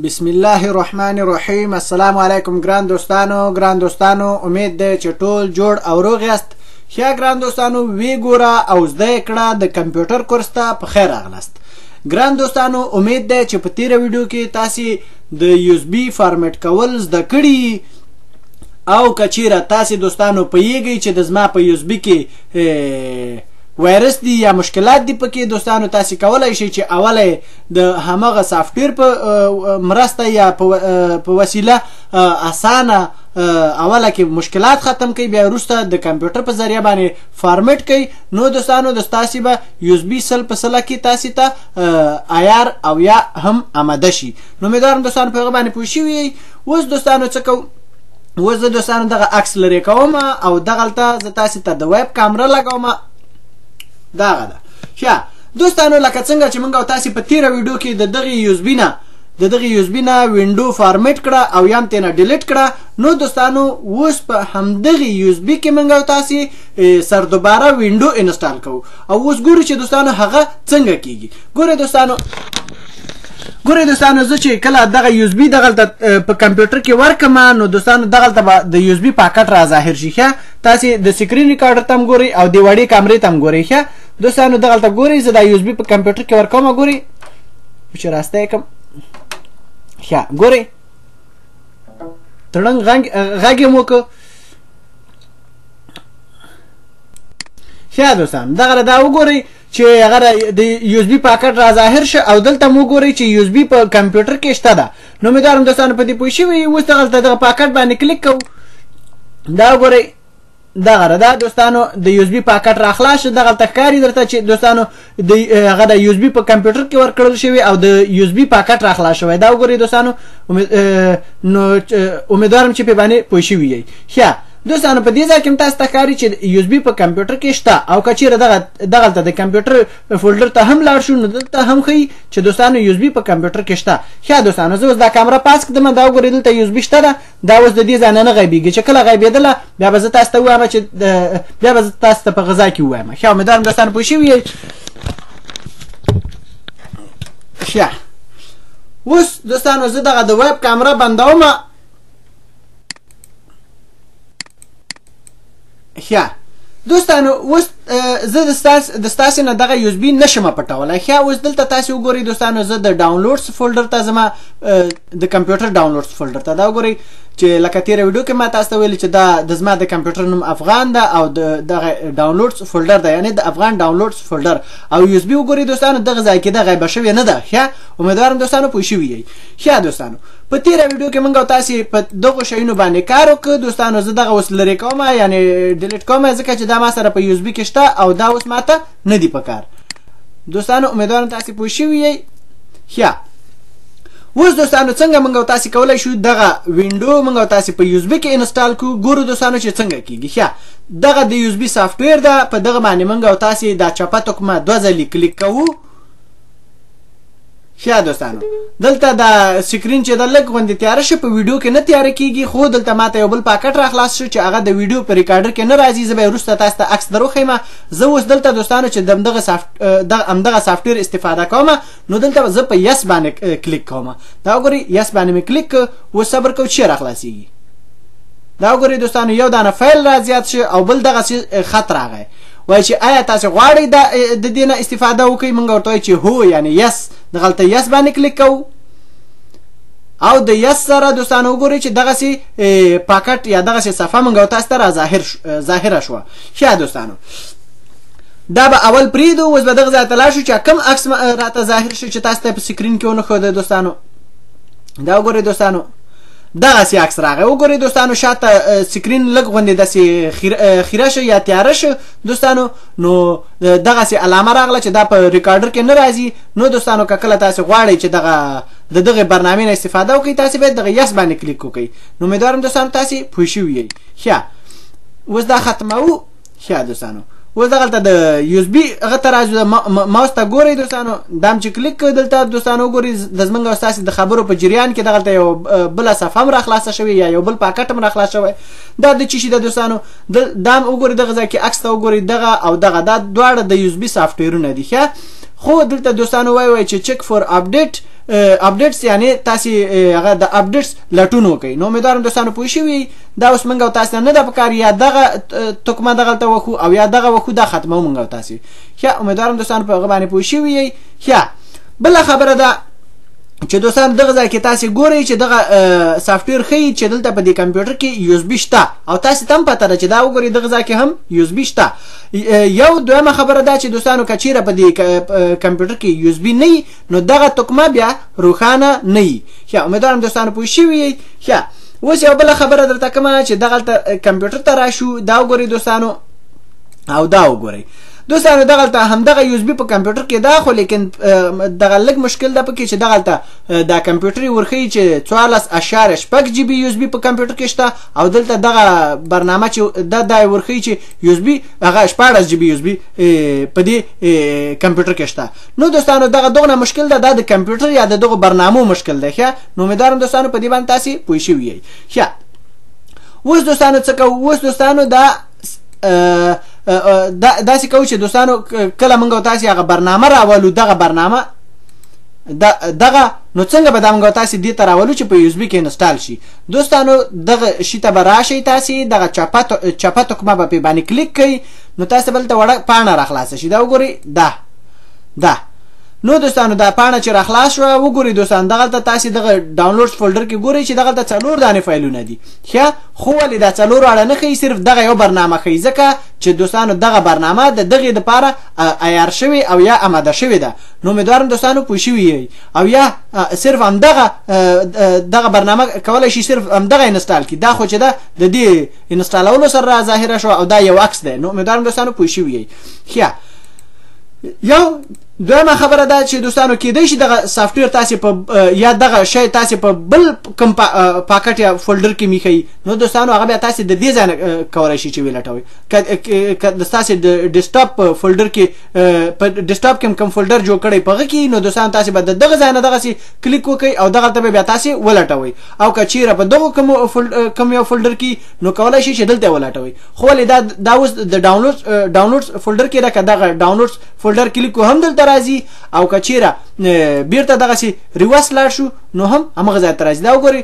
بسم الله الرحمن الرحیم. السلام علیکم ګران دوستانو امید ده چې ټول جوړ او روغ یاست. ښه ګران دوستانو وی ګوره او زده کړه د کمپیوټر کورس ته په خیر راغلاست. ګران دوستانو امید ده چې په تیره ویډیو کې تاسو د یو اس بي فارمیټ کول زده کړي او کچیره تاسو دوستانو پوهیږئ چې د زما په یو اس بي کې وایرس دی یا مشکلات دی پکې دوستانو تاسو کولای شئ چې اوله د همغه سافټویر په مرسته یا په وسیله اسانه اوله کې مشکلات ختم کړئ، بیا وروسته د کمپیوټر په ذریعه باندې فارمیټ کړئ. نو دوستانو د تاسو به یو اس بي سل په سله کې تاسو ته عیار او یا هم آماده شي. نو امیدوارم دوستانو په هغه باندې پوه شوي یئ. اوس دوستانو څه کوو؟ اوس زه دوستانو دغه عکس لرې کوم او دغلته زه تاسو ته د ویب کامره لګوم. دغه ده. ښه دوستانو لکه څنګه چې موږ تاسو په تیره ویډیو کې د دغه یو اس بي نه وینډو فارمیټ کړه او یا تینا ډیلیټ کړه. نو دوستانو اوس په همدغه یو اس بي کې موږ تاسو سر دوباره وینډو انسټال کوو او اوس ګورو چې دوستانو هغه څنګه کیږي. ګورئ دوستانو زه چې کله دغه یو اس بي دغلته په کمپیوټر کې ورکم نو دوستانو دغلته به د یو اس بي پاکټ را ظاهر شي. ښه تاسو د سکرین ریکارډر ته هم ګورئ او د وړې کامرې ته هم ګورئ. ښه دوستانو دغلته ګورئ زه دا یو اس بي په کمپیوټر کې ورکوم. ګورئ چې راسته یې کړم. ښه ګورئ تړنګ غږ یې مو وکړ. ښه دوستانو دغه دا وګورئ چې هغه د یو اس بي پاکټ را ظاهر شه او دلته مو ګورئ چې یو اس بي په کمپیوټر کې شته ده. نو امیدوارم دوستانو په دې پوه شوي. اوس دغلته دغه پاکټ باندې کلیک کوو. دا وګورئ دغه ده دوستانو د یو اس بي پاکټ را خلاص شه. دغلته ښکاري درته چې دوستانو هغه د یو اس بي په کمپیوټر کې ورکړل شوی او د یو اس بي پاکټ را خلاص شوی. دا وګورئ دوستانو نو امیدوارم چې په باندې پوه شوي یئ. ښه دوستانو په دې ځای کې تاسو ته ښکاري چې یو اس بي په کمپیوټر کې شته او که چیرې دغلته د کمپیوټر فولډر ته هم لاړ شو نو دلته هم ښیي چې دوستانو یو اس بي په کمپیوټر کې شته. ښه دوستانو زه اوس دا کامره پاس کړم. دا وګورئ دلته یو اس بي شته ده. دا اوس د دې ځای نه غیبېږي چې کله غیبېدله بیا به زه تاسو ته ووایم چې بیا به زه تاسو ته په غذا کې ووایم. ښه امیدوارم دوستانو پوه شوي یئ. ښه اوس دوستانو زه دغه د ویب کامره بندوم. ښه دوستانو اوس زه د ستاسو نه دغه یو اس بي نشم پټولی. ښه اوس دلته تاسو وګورئ دوستانو زه د ډاونلوډز فولډر ته ځم، د کمپیوټر ډاونلوډز فولډر ته. دا وګورئ چې لکه تیره ویډیو کې ما تاسو ته ویلي چې دا د زما د کمپیوټر نوم افغان ده او دغه ډاونلوډز فولډر ده، یعنی د افغان ډاونلوډز فولډر. او یو اس بي وګورئ دوستانو دغه ځای کې د غیبه شوې نه ده. ښه امیدوارم دوستانو پوه شوي یئ. ښه دوستانو په تیره ویډیو کې موږ تاسو په دغه شیونو باندې کار وکړو. دوستانو زه دغه اوس لرې کوم یعنی ډیلیټ کوم ځکه چې دا ما سره په یو اس بي کې شته او دا اوس ماته نه دی پکار. دوستانو امیدوارم تاسو پوه شوي یئ. ښه اوس دوستانو څنګه موږ تاسو کولای شو دغه وینډو موږ تاسو په یو اس بي کې انسټال کړو. ګورو دوستانو چې څنګه کیږي. ښه دغه د یو اس بي سافټویر ده. په دغه باندې موږ تاسو دا چپه توکمه دوه ځلې کلیک کوو. ښه دوستانو دلته دا سکرین چې د لږ غوندې تیاره شي په ویډیو کې نه تیاره کیږي، خو دلته ماته یو بل پاکټ را خلاص شو چې هغه د ویډیو په ریکارډر کې نه راځي. زه به وروسته تاسو ته عکس دروښیم. زه اوس دلته دوستانو چې همدغه سافټویر استفاده کوم نو دلته زه په یس باندې کلیک کوم. دا وګورئ یس باندې مې کلیک کړ. اوس صبر کوو چې را خلاصیږي. دا وګورئ دوستانو یو دانه فایل را زیات شي او بل دغه خط راغی وایي چې آیا تاسو غواړئ د دې نه استفاده وکړئ. موږ ورته وایو چې هو یعنی یس. دغلته یس باندې کلیک کوو او د یس سره دوستانو وګورئ چې دغسې پاکټ یا دغسې صفحه موږ تاسو ته را ظاهره شوه. ښه دوستانو دا به اول پرېږدو. اوس به دغه ځای ته لاړ شو چې کوم عکس راته ظاهر شو چې تاسو ته په سکرین کې ونښوده دوستانو. دا وګورئ دوستانو دغسې عکس راغی. وګورئ دوستانو شاته سکرین لږ غوندې داسې خیره شه یا تیاره شه دوستانو. نو دغسې علامه راغله چې دا په ریکارډر کې نه راځي. نو دوستانو که کله تاسو غواړئ چې د دغه برنامې نه استفاده وکړئ تاسو باید دغه یس باندې کلیک وکړئ. نو امیدوارم دوستانو تاسو پوه شوي یئ. ښه اوس دا ختموو. ښه دوستانو اوس دغلته د یو اس بي هغه ته راځو. ماوس ته ګورئ دوستانو دا هم چې کلیک کړئ دلته دوستانو وګورئ د زموږ او ستاسو د خبرو په جریان کې دغلته یو بله صفحه هم را خلاصه شوې یا یو بل پاکټ هم را خلاص شوی. دا د څه شي ده دوستانو؟ دا هم وګورئ دغه ځای کې عکس ته وګورئ دغه او دغه دا دواړه د یو اس بي سافټویرونه دي. ښه خو دلته دوستانو وایي چې چک فور اپډیټ اپډیټس یعنی تاسو هغه د اپډیټس لټون وکړئ. نو امیدوارم دوستانو پوه شوي دا اوس موږ او تاسو نه ده پکار یا دغه تکمه دغلته وکړو او یا دغه وکړو دا ختمو موږ او تاسو. ښه امیدوارم دوستانو په هغه باندې پوه شوي یئ. ښه بله خبره ده چې دوستان دغه ځای کې تاسو ګورئ چې دغه سافټویر ښیي چې دلته په دې کمپیوټر کې یو اس بي شته او تاسو ته هم پته ده چې دا وګورئ دغه ځای کې هم یو اس بي شته. یو دویمه خبره ده چې دوستانو که چیرې په دې کمپیوټر کې یو اس بي نه وي نو دغه تکمه بیا روښانه نه وي. ښه امیدوارم دوستانو پوه شوي یئ. ښه اوس یو بله خبره درته کومه چې دغلته کمپیوټر ته راشو دا وګورئ دوستانو او دا وګورئ دوستانو دغلته همدغه یو اس بي په کمپیوټر کې ده خو لیکن دغه لږ مشکل ده پکې چې دغلته دا کمپیوټر یې ورښیي چې 14.6 جی بي یو اس بي په کمپیوټر کې شته او دلته دغه برنامه چې دا ورښیي چې یو اس بي هغه 14 جی بي یو اس بي په دې کمپیوټر کې شته. نو دوستانو دغه مشکل ده دا د کمپیوټر یا دغه برنامو مشکل ده. ښه نو امیدوارم دوستانو په دې باندې تاسو پوه شوي یئ. ښه اوس دوستانو څه کوو؟ اوس دوستانو داسې کوو چې دوستانو کله موږ او تاسو هغه برنامه راولو دغه برنامه دغه نو څنګه به دا موږ او تاسو دې ته راولو چې په یو اس بي کې انسټال شي. دوستانو دغه شي ته به راشئ تاسو دغه چپه تکمه به پې باندې کلیک کوئ نو تاسو بلته وړه پاڼه راخلاصه شي. دا وګورئ دا نو دوستانو دا پاڼه چې راخلاص شوه وګورئ دوستان دغلته تاسو دغه ډاونلوډز فولډر کې ګورئ چې دغلته 4 دانې فایلونه دي. ښه خو ولې دا 4 اړه نه ښیي صرف دغه یو برنامه ښیي ځکه چې دوستانو دغه برنامه د دغې دپاره عیار شوې او یا آماده شوې ده. نو امیدوارم دوستانو پوه شوي یئ. او یا صرف دغه برنامه کولی شي صرف همدغه انسټال کړي. دا خو چې ده د دې انسټالولو سره ظاهره شوه او دا یو عکس دی. نو امیدوارم دوستانو پوه شوي یئ. ښه یو دویمه خبره ده چې دوستانو کېدای شي دغه سافټویر تاسو په یا دغه شی تاسو په بل کوم پاکټ یا فولډر کې میخی نو دوستانو هغه بیا تاسو د دې ځای نه کولی شي چې ولټوئ. که تاسو د ډیسکټاپ فولډر کې په ډیسکټاپ کې کوم فولډر جوړ کړی په هغه کې نو دوستانو تاسو به دغه ځای نه دغسې کلیک وکړئ او دغلته به بیا تاسو ولټوئ. او که چیرې په دغه کوم یو فولډر کې نو کولی شي چې دلته ولټوئ. خو ولې دا اوس د ډاونلوډز فولډر کې ده که دغه ډاونلوډز فولډر کلیک کو هم دلته راځي او که چیرې بیرته دغسې ریورس لاړ شو نو هم همغه ځای ته راځي. دا وګورئ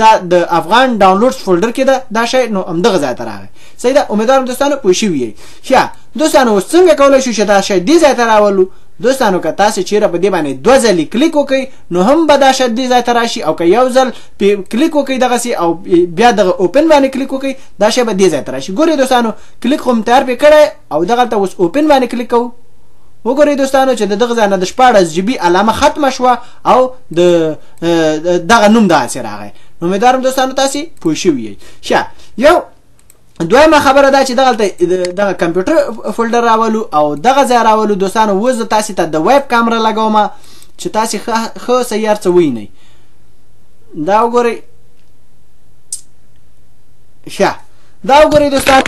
دا د افغان ډاونلوډز فولډر کې ده دا شی نو همدغه ځای ته راغی. صحیح ده امیدوارم دوستانو پوه شوي یئ. ښه دوستانو اوس څنګه کولی شو چې دا شی دې ځای ته راولو؟ دوستانو که تاسو چیرې په دې باندې 2 ځلې کلیک وکړئ نو هم به دا شی دې ځای ته راشي او که یو ځل کلیک وکړئ دغسې او بیا دغه اوپن باندې کلیک وکړئ دا شی به دې ځای ته راشي. ګورئ دوستانو کلیک خو م تیار پې کړی او دغلته اوس اوپن باندې کلیک کوو. وګورئ دوستانو چې دغه ځای نه د 14 جی بي علامه ختمه شوه او دغه نوم داسې راغی. نو امیدوارم دوستانو تاسو پوه شوي یئ. ښه یو دویمه خبره ده چې دغه کمپیوټر فولډر راولو او دغه ځای راولو. دوستانو اوس زه تاسو ته د ویب کامره لګوم چې تاسو ښه سیار څه ووینئ. دا وګورئ. ښه دا وګورئ دوستانو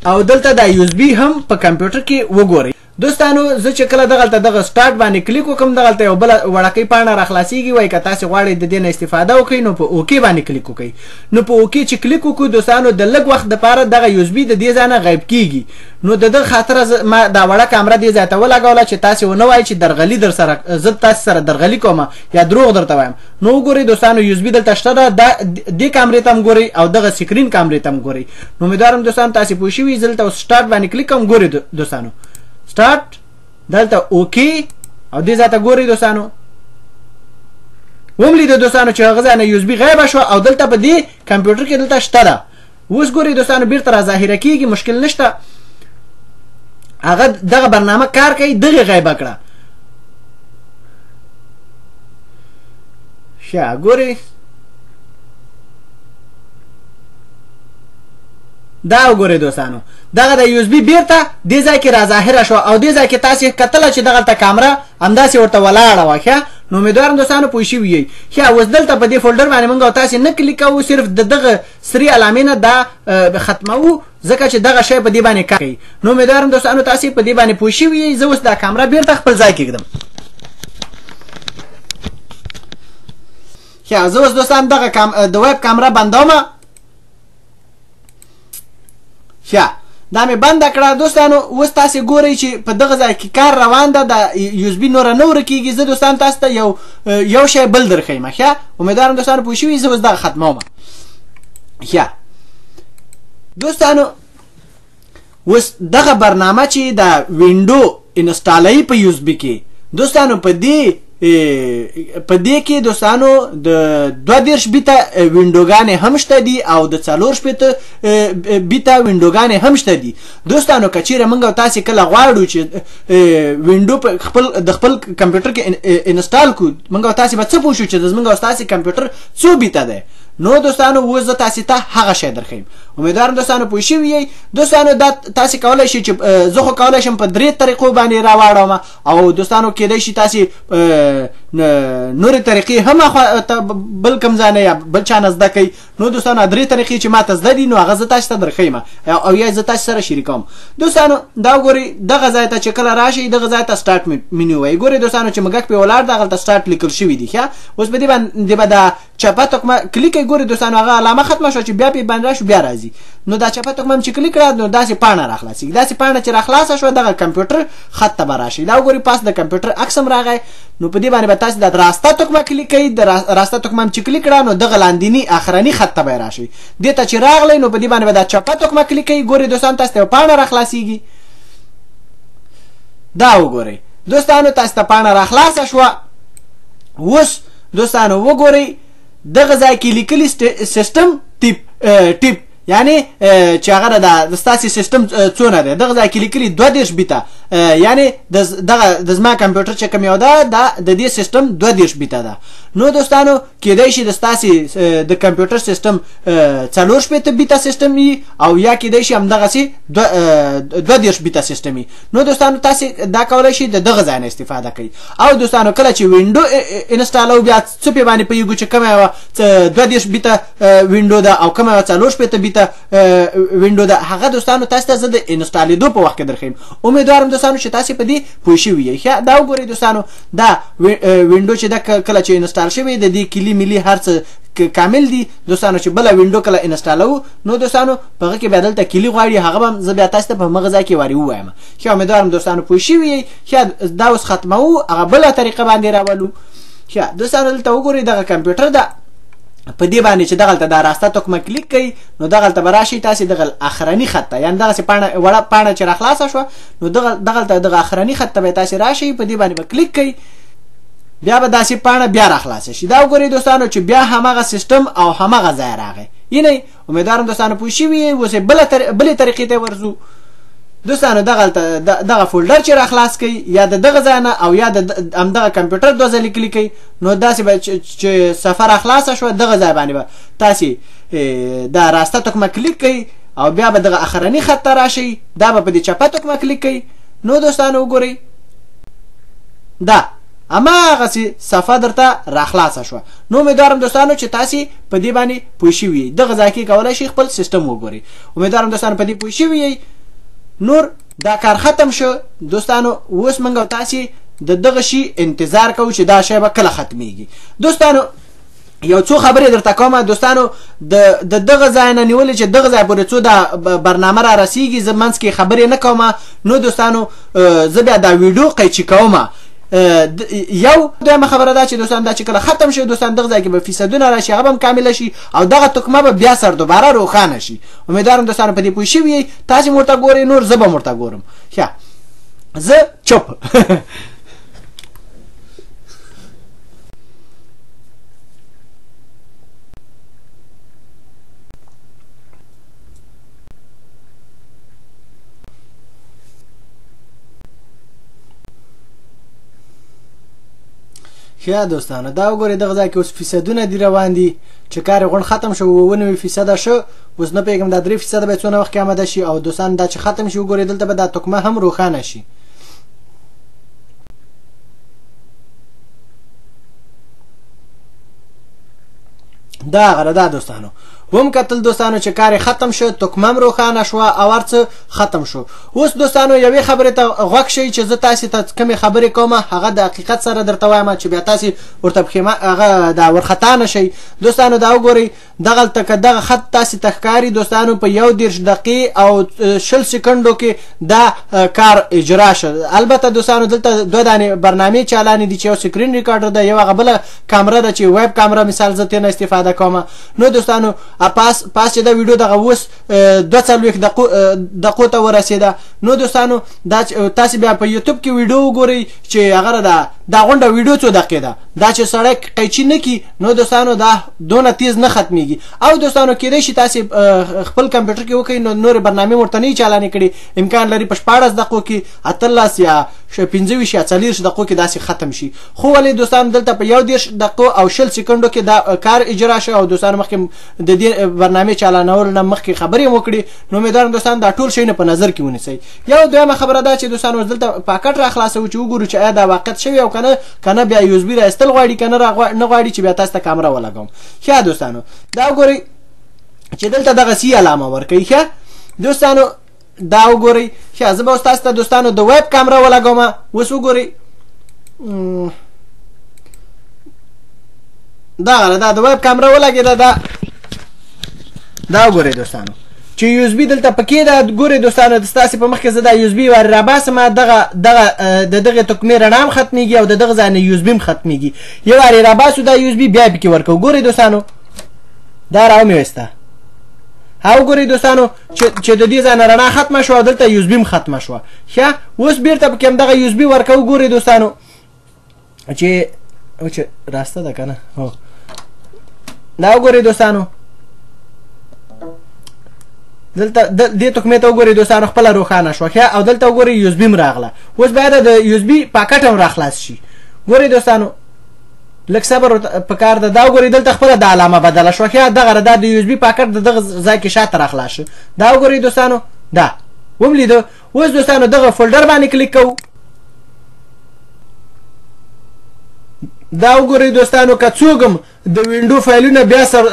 او دلته دا یو اس بي هم په کمپیوټر کې وګورئ. دوستانو زه چې کله دغلته دغه سٹارټ باندې کلیک وکم دغلته یو بله وړکۍ پاڼه راخلاصیږي وایي که تاسو غواړئ د دې نه استفاده وکړئ نو په اوکې باندې کلیک وکړئ. نو په اوکې چې کلیک وکړو دوستانو د لږ وخت دپاره دغه یو اس بي د دې ځای نه غیب کیږي. نو د دغه خاطره ما دا وړه کامره دې ځای ته ولګوله چې تاسو ونه وایئ چې درغلي در سره زه تاسو سره درغلي کوم یا دروغ درته وایم. نو وګورئ دوستانو یو اس بي دلته شته ده دې کامرې ته هم ګورئ او دغه سکرین کامرې ته هم ګورئ. نو امیدوارم دوستانو تاسو پوه شوي. زه دلته اوس سټارټ باندې کلیک کوم. ګورئ دوستانو سټارټ دلته اوکې او دې ځای ته ګورئ دوستانو وملیده دوستانو چې هغه ځای نه یو اس بي غیبه شوه او دلته په دې کمپیوټر کې دلته شته ده. اوس ګورئ دوستانو بیرته را ظاهره کېږي مشکل نشته. هغه دغه برنامه کار کوي دغه غیبه کړه. ښه ګورئ دا وګورئ دوستانو دغه د یو اس بي بیرته دې ځای کې را ظاهره شوه او دې ځای کې تاسو کتله چې دغلته کامره همداسې ورته ولاړه وه. ښه نو امیدوارم دوستانو پوه شوي یئ. ښه اوس دلته په دې فولډر باندې موږ او تاسو نه کلیک کوو صرف د دغه سري علامې نه دا ختموو ځکه چې دغه شی په دې باندې کار کوي. نو امیدوارم دوستانو تاسو په دې باندې پوه شوي یئ. زه اوس دا کامره بیرته خپل ځای کې ږدم. ښه زه اوس دوستان دغه د ویب کامره بندومه. ښه دا مې بنده کړه دوستانو. اوس تاسې ګورئ چې په دغه ځای کې کار روان ده، د یو اس بي نوره نه ورکېږي. زه دوستانو تاسو ته یو شی بل درښیم. ښه امیدوارم دوستانو پوه شوي. زه اوس دغه ختموم. ښه دوستانو اوس دغه برنامه چې د وینډو انسټالوي په یو اس بي کې دوستانو، په دې کې دوستانو د 22 بیته وینډوګانې هم شته دي او د 44 بیته وینډوګانې هم شته دي. دوستانو که چیرې موږ تاسې کله غواړو چې وینډو په د خپل کمپیوټر کې انسټال کړو، موږ تاسې به څه پوه شو چې زموږ او ستاسې کمپیوټر څو بیته دی. نو دوستانو اوس زه تاسې ته هغه شی درښیم. امیدوارم دوستانو پوه شوي یئ. دوستانو دا تاسې کولی شئ چې زه خو کولی شم په 3 طریقو باندې راواړوم، او دوستانو کیدای شي تاسې نورې طریقې هم بل کوم ځای نه یا بل چا نه زده کوئ. نو دوستانو 3 طریقې چې ماته زده دي نو هغه زه تاسې ته درښیم او یا زه تاسې سره شریکوم. دوستانو دا وګورئ دغه ځای ته چې کله راشئ دغه ځای ته سټارټ منیو وایي. ګورئ دوستانو چې مګک پې ولاړ ده هغلته سټارټ لیکل شوي دي. ښه اوس په دې باندې به دا چپه تکمه کلیک کوئ. ګورئ دوستانو هغه علامه ختمه شوه چې بیا پې باندې راشو بیا راځي. نو دا چپه تکمه چې کلیک کړه نو داسې پاڼه راخلاصېږي. داسې پاڼه چې راخلاصه شوه دغه کمپیوټر خط ته به راشئ. دا وګورئ پاس د کمپیوټر عکس هم راغی. نو په دې باندې به تاسې د راسته تکمه کلیک کوئ. د راسته تکمه هم چې کلیک کړه نو دغه لاندینی اخرني خط ته به راشئ. دې ته چې راغلی نو په دې باندې به دا چپه تکمه کلیک کوئ. ګورئ دوستانو تاسې ته یوه پاڼه راخلاصېږي. دا وګورئ دوستانو تاسې ته پاڼه راخلاصه شوه. اوس دوستانو وګورئ دغه ځای کې لیکلي سیسټم ټیپ یعنی چې هغه د ستاسې سیسټم څونه دی دغه ځای کې لیکلي 22 بیته یعنی د زما کمپیوټر چې کوم یو ده د دې سیسټم 22 بیته ده. نو دوستانو کیدای شي د ستاسې د کمپیوټر سیسټم 44 بیته سیسټم وي او یا کیدای شي همدغسې 22 بیته سیسټم وي. نو دوستانو تاسې دا کولی شئ د دغه ځای نه استفاده کوئ. او دوستانو کله چې وینډو انسټالو بیا څه پې باندې پوهېږو چې کومه یوه 22 بیته وینډو ده او کومه یوه 44 بیته وینډو ده هغه دوستانو تاسو ته زه د انسټالېدو په وخت کې درښیم. امیدوارم دوستانو چې تاسې په دې پوه شوي یئ. ښه دا وګورئ دوستانو دا وینډو چې ده کله چې انسټال شوی د دې کلي ملي هر څه کامل دي. دوستانو چې بله وینډو کله انسټالوو نو دوستانو په هغه کې بیا دلته کلي غواړي هغه به زه بیا تاسو ته په همغه ځای کې وارې ووایم. ښه امیدوارم دوستانو پوه شوي یئ. ښه دا اوس ختموو هغه بله طریقه باندې راولو. ښه دوستانو دلته وګورئ دغه کمپیوټر ده په دې باندې چې دغلته دا راسته تکمه کلیک کوئ نو دغلته به راشئ تاسې دغه اخرني خط ته یعنې دغسې وړه پاڼه چې راخلاصه شوه نو دغلته دغه اخرني خط ته به تاسې راشئ په دې باندې به کلیک کوئ بیا به داسې پاڼه بیا راخلاصه شي. دا وګورئ دوستانو چې بیا همغه سیسټم او همغه ځای راغی. یعنې امیدوارم دوستانو پوه شوي یئ. اوس بلې طریقې ته ورځو. دوستانو دغه فولډر چې راخلاص کړئ یا د دغه ځای نه او یا د همدغه کمپیوټر 2 ځلې کلیک کوئ نو داسې به چې صفحه راخلاصه شوه دغه ځای باندې به تاسې دا راسته تکمه کلیک کوئ او بیا به دغه اخرني خط ته راشئ. دا به په دې چپه تکمه کلیک کوئ. نو دوستانو وګورئ دا هماغسې صفحه درته راخلاصه شوه. نو امیدوارم دوستانو چې تاسې په دې باندې پوه شوي یئ. دغه ځای کې کولی شئ خپل سیسټم وګورئ. امیدوارم دوستانو په دې پوه شوي یئ. نور دا کار ختم شو دوستانو. اوس موږ او تاسې د دغه شي انتظار کوو چې دا شی به کله ختمیږي. دوستانو یو څو خبرې درته کومه دوستانو د دغه ځای نه نیولې چې دغه ځای پورې څو دا برنامه را رسیږي زه منځ کې خبرې نه کومه. نو دوستانو زه بیا دا ویډیو قیچي کومه. یو دویمه خبره ده چې دوستان دا چې کله ختم شي دوستان دغه ځای کې به فیصدونه راشي هغه به هم کامله شي او دغه تکمه به بیا سر دوباره روښانه شي. امیدوارم دوستانو په دې پوه شوي یئ. تاسې م ورته ګورئ نور زه به م ورته ګورم. ښه زه چپ ښه دوستانو دا وګورئ دغه ځای کې اوس فیصدونه دي روان دي چې کار یې غونډ ختم شو 99% شو. اوس نه پوهېږم دا 3% به څونه وخت کې آماده شي او دوستان دا چې ختم شي وګورئ دلته به دا تکمه هم روښانه شي. دا غره دا دوستانو هم کتل دوستانو چې کار ختم شو تکمم روښانه شو او ورڅ ختم شو. اوس دوستانو یوې خبرې ته غوږ شئ چې زه تاسې ته کومې خبرې کوم هغه د حقیقت سره درته وایم چې بیا تاسې ورته هغه دا ورخطا نه شئ. دوستانو دا وګورئ دغلته که دغه خط تاسې ته ښکاري دوستانو په 21 دقیقې او 20 سکندو کې دا کار اجرا شو. البته دوستانو دلته دوه دانې برنامې چالانې دي چې یو سکرین ریکارډر ده یو هغه بله کامره ده چې ویب کامره مثال زه ترېنه استفاده کوم. نو دوستانو پاس چې دا ویډیو دغه اوس 42 دقیقو ته ورسېده. نو دوستانو دا تاسې بیا په یوټیوب کې ویډیو وګورئ چې هغه دا غونډه ویډیو څو دقیقې ده دا چې سړی قیچي نه کي نو دوستانو دا دونه تیز نه ختمیږي. او دوستانو کېدای شي تاسې خپل کمپیوټر کې وکړئ نو نورې برنامې ورته نه چالانې کړي امکان لري په 14 دقیقو کې 18 یا 25 یا 40 دقیقو کې داسې ختم شي. خو ولې دوستانو دلته په 21 دقیقو او 20 سکندو کې دا کار اجرا شو او دوستانو مخکې د دې برنامې چالانول نه مخکې خبرې وکړي. نو امیدوارم دوستان دا ټول شیونه په نظر کې ونیسئ. یو دویمه خبره دا چې دوستانو دلته پاکټ را خلاصوو چې وګورو چې آیا دا واقعیت شوی او کنه بیا یو اس بي راایستل غواړي کنه نه غواړي چې بیا تاسو ته کامره ولګوم. ښه دوستانو دا وګورئ چې دلته دغه سی علامه ورکوي. ښه دوستانو دا وګورئ. ښه زه به اوس تاسو ته دوستانو د ویب کامره ولګوم. اوس وګورئ دا د ویب کامره ولګېده دا وګورئ دوستانو چې یو اس بي دلته پکې ده. ګورئ دوستانو ستاسې په مخ کې زه دا یو اس بي ور راباسم دغه تکمې رڼا هم ختمیږي او د دغه ځای نه یو اس بي هم ختمیږي. یو وارې راباسو دا یو اس بي بیا پکې ورکوو. ګورئ دوستانو دا راومې ویسته او ګورئ دوستانو چې د دې ځای نه رڼا ختمه شوه او دلته یو اس بي هم ختمه شوه. ښه اوس بیرته پکې همدغه یو اس بي ورکوو. ګورئ دوستانو چې راسته ده که نه هو دا وګورئ دوستانو دلته دې تکمې ته وګورئ دوستانو خپله روښانه شوه. ښه او دلته وګورئ یو اس بي هم راغله. اوس باید د یو اس بي پاکټ هم راخلاص شي. ګورئ دوستانو لږ صبر پکار ده. دا وګورئ دلته خپله د علامه بدله شوه. ښه دغه دا د یو اس بي پاکټ د دغه ځای کې شاته راخلاص شو. دا وګورئ دوستانو دا وم لیده. اوس دوستانو دغه فولډر باندې کلیک کوو. دا وګورئ دوستانو که څوک هم د وینډو فایلونه بیا سر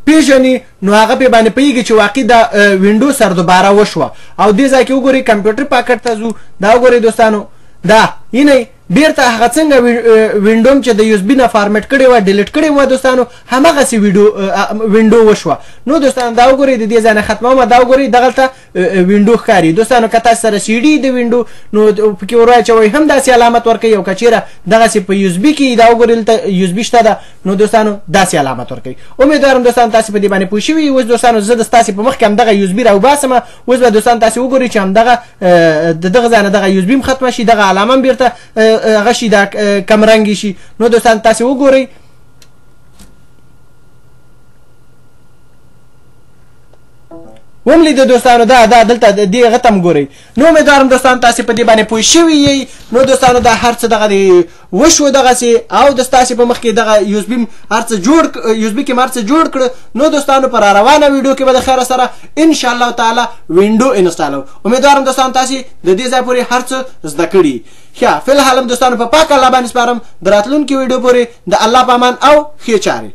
پیژني نو هغه پې باندې پوهېږي چې واقعي دا وینډو سر دوباره وشوه. او دې ځای کې وګورئ کمپیوټر پاکټ ته ځو. دا وګورئ دوستانو دا اینئ بیرته هغه څنګه وینډو چې د یو اس بي نه فارمیټ کړې وه ډیلیټ کړې وه دوستانو همغسې وینډو وشوه. نو دوستانو دا وګورئ د دې ځای نه ختمومه. دا وګورئ دغلته وینډو ښکاري. دوستانو که تاسو سره سی ډي د وینډو نو پکې ور واچوئ هم داسې علامت ورکوي او که چېرې دغسې په یو اس بي کې دا وګورئ دلته یو اس بي شته ده نو دوستانو داسې علامت ورکوي. امیدوارم دوستانو تاسې په دې باندې پوه شوي. اوس دوستانو زه د ستاسې په مخ کې همدغه یو اس بي راوباسم. اوس به دوستانو تاسې وګورئ چې همدغه د دغه ځای نه دغه یو اس بي هم ختمه شي دغه علامه هم بیرته هغه شي دا کم رنګي شي. نو دوستان تاسې وګورئ وم لیده دوستانو دا دلته دې هغه ته هم ګورئ. نو امیدوارم دوستانو تاسې په دې باندې پوه شوي یئ. نو دوستانو دا هر څه دغه دی وشو دغسې او د ستاسې په مخ کې دغه یو اس بي هر څه یو اس بي کې م هر څه جوړ کړه. نو دوستانو په راروانه ویډیو کې به د خیره سره انشاءالله تعالی وینډو انسټالو. امیدوارم دوستانو تاسې د دې ځای پورې هر څه زده کړي. ښه فی الحال هم دوستانو په پاک الله باندې سپارم د راتلونکي ویډیو پورې د الله په امان او ښې چارې.